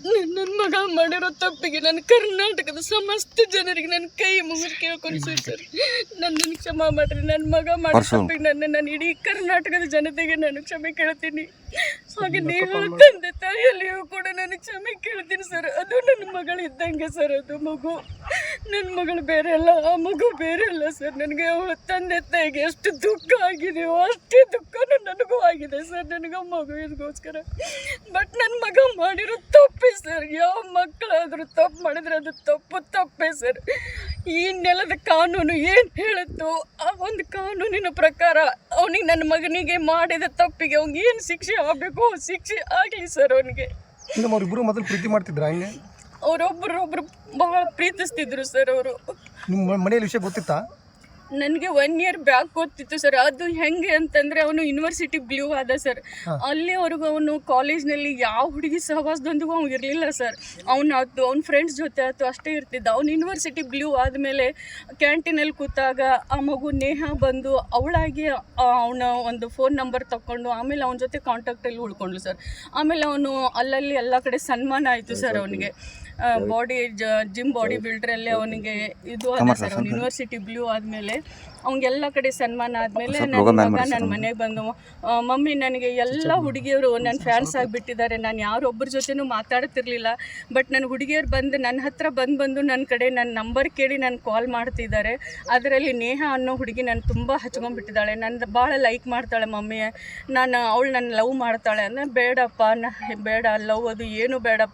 ನನ್ನ ಮಗ ಮಾಡಿರೋ ತಪ್ಪಿಗೆ ನನ್ನ ಕರ್ನಾಟಕದ ಸಮಸ್ತ ಜನರಿಗೆ ನನ್ನ ಕೈ ಮುಗಿದು ಕೇಳ್ಕೊಳ್ತೀವಿ ಸರ್. ನನ್ನನ್ನು ಕ್ಷಮಾ ಮಾಡ್ರಿ. ನನ್ನ ಮಗ ಮಾಡೋ ತಪ್ಪಿಗೆ ನಾನು ಇಡೀ ಕರ್ನಾಟಕದ ಜನತೆಗೆ ನಾನು ಕ್ಷಮೆ ಕೇಳ್ತೀನಿ. ಹಾಗೆ ನೀವು ತಂದೆ ತಾಯಿಯಲ್ಲಿಯೂ ಕೂಡ ನಾನು ಕ್ಷಮೆ ಕೇಳ್ತೀನಿ ಸರ್. ಅದು ನನ್ನ ಮಗಳು ಇದ್ದಂಗೆ ಸರ್. ಅದು ಮಗು ನನ್ನ ಮಗಳು ಬೇರೆ ಅಲ್ಲ, ಆ ಮಗು ಬೇರೆ ಅಲ್ಲ ಸರ್. ನನಗೆ ಅವಳ ತಂದೆ ತಾಯಿಗೆ ಎಷ್ಟು ದುಃಖ ಆಗಿದೆಯೋ ಅಷ್ಟೇ ದುಃಖನೂ ನನಗೂ ಆಗಿದೆ ಸರ್. ನನಗೆ ಮಗುವಿಗೋಸ್ಕರ. ಬಟ್ ನನ್ನ ಮಗ ಮಾಡಿರೋ ತಪ್ಪೇ ಸರ್. ಯಾವ ಮಕ್ಕಳಾದರೂ ತಪ್ಪು ಮಾಡಿದ್ರೆ ಅದು ತಪ್ಪೇ ಸರ್. ಈ ನೆಲದ ಕಾನೂನು ಏನು ಹೇಳುತ್ತೋ ಆ ಒಂದು ಕಾನೂನಿನ ಪ್ರಕಾರ ಅವನಿಗೆ, ನನ್ನ ಮಗನಿಗೆ ಮಾಡಿದ ತಪ್ಪಿಗೆ ಅವ್ನಿಗೆ ಏನು ಶಿಕ್ಷೆ ಆಗಬೇಕು ಶಿಕ್ಷೆ ಆಗಲಿ ಸರ್. ಅವನಿಗೆ ಅವರಿಬ್ಬರು ಮೊದಲು ಪ್ರೀತಿ ಮಾಡ್ತಿದ್ರ? ಹಂಗೆ ಅವರೊಬ್ಬರೊಬ್ಬರು ಬಹಳ ಪ್ರೀತಿಸ್ತಿದ್ರು ಸರ್. ಅವರು ನಿಮ್ಮ ಮನೆಯಲ್ಲಿ ವಿಷಯ ಗೊತ್ತಿತ್ತಾ? ನನಗೆ 1 year ಬ್ಯಾಕ್ ಗೊತ್ತಿತ್ತು ಸರ್. ಅದು ಹೆಂಗೆ ಅಂತಂದರೆ ಅವನು ಯೂನಿವರ್ಸಿಟಿ ಬ್ಲೂ ಆದ ಸರ್. ಅಲ್ಲಿವರೆಗೂ ಅವನು ಕಾಲೇಜ್ನಲ್ಲಿ ಯಾವ ಹುಡುಗಿ ಸಹವಾಸದೊಂದಿಗೂ ಅವ್ನು ಇರಲಿಲ್ಲ ಸರ್. ಅವ್ನ ಫ್ರೆಂಡ್ಸ್ ಜೊತೆ ಆಯ್ತು ಅಷ್ಟೇ ಇರ್ತಿದ್ದ. ಅವ್ನು ಯೂನಿವರ್ಸಿಟಿ ಬ್ಲೂ ಆದಮೇಲೆ ಕ್ಯಾಂಟೀನಲ್ಲಿ ಕೂತಾಗ ಆ ಮಗು ನೇಹ ಬಂದು ಅವಳಾಗಿ ಅವನ ಒಂದು ಫೋನ್ ನಂಬರ್ ತಗೊಂಡು ಆಮೇಲೆ ಅವನ ಜೊತೆ ಕಾಂಟ್ಯಾಕ್ಟಲ್ಲಿ ಉಳ್ಕೊಂಡ್ಳು ಸರ್. ಆಮೇಲೆ ಅವನು ಅಲ್ಲಲ್ಲಿ ಎಲ್ಲ ಕಡೆ ಸನ್ಮಾನ ಆಯಿತು ಸರ್. ಅವನಿಗೆ ಜಿಮ್ ಬಾಡಿ ಬಿಲ್ಡ್ರಲ್ಲಿ ಅವನಿಗೆ ಇದು ಅದ ಸರ್. ಅವ್ನು ಯೂನಿವರ್ಸಿಟಿ ಬ್ಲೂ ಆದಮೇಲೆ ಅವ್ನಿಗೆಲ್ಲ ಕಡೆ ಸನ್ಮಾನ ಆದಮೇಲೆ ನನ್ನ ಮನೆಗೆ ಬಂದು, ಮಮ್ಮಿ ನನಗೆ ಎಲ್ಲ ಹುಡುಗಿಯರು ನನ್ನ ಫ್ಯಾನ್ಸ್ ಆಗಿಬಿಟ್ಟಿದ್ದಾರೆ. ನಾನು ಯಾರೊಬ್ಬರ ಜೊತೆನೂ ಮಾತಾಡ್ತಿರ್ಲಿಲ್ಲ. ಬಟ್ ನನ್ನ ಹುಡುಗಿಯರು ಬಂದು ನನ್ನ ಹತ್ರ ಬಂದು ನನ್ನ ಕಡೆ ನನ್ನ ನಂಬರ್ ಕೇಳಿ ನಾನು ಕಾಲ್ ಮಾಡ್ತಿದ್ದಾರೆ. ಅದರಲ್ಲಿ ನೇಹ ಅನ್ನೋ ಹುಡುಗಿ ನಾನು ತುಂಬ ಹಚ್ಕೊಂಡ್ಬಿಟ್ಟಿದ್ದಾಳೆ. ನನ್ನ ಭಾಳ ಲೈಕ್ ಮಾಡ್ತಾಳೆ ಮಮ್ಮಿ. ಅವಳು ನನ್ನ ಲವ್ ಮಾಡ್ತಾಳೆ ಅಂದರೆ ಬೇಡಪ್ಪ, ಬೇಡ ಲವ್ ಅದು ಏನು ಬೇಡಪ್ಪ.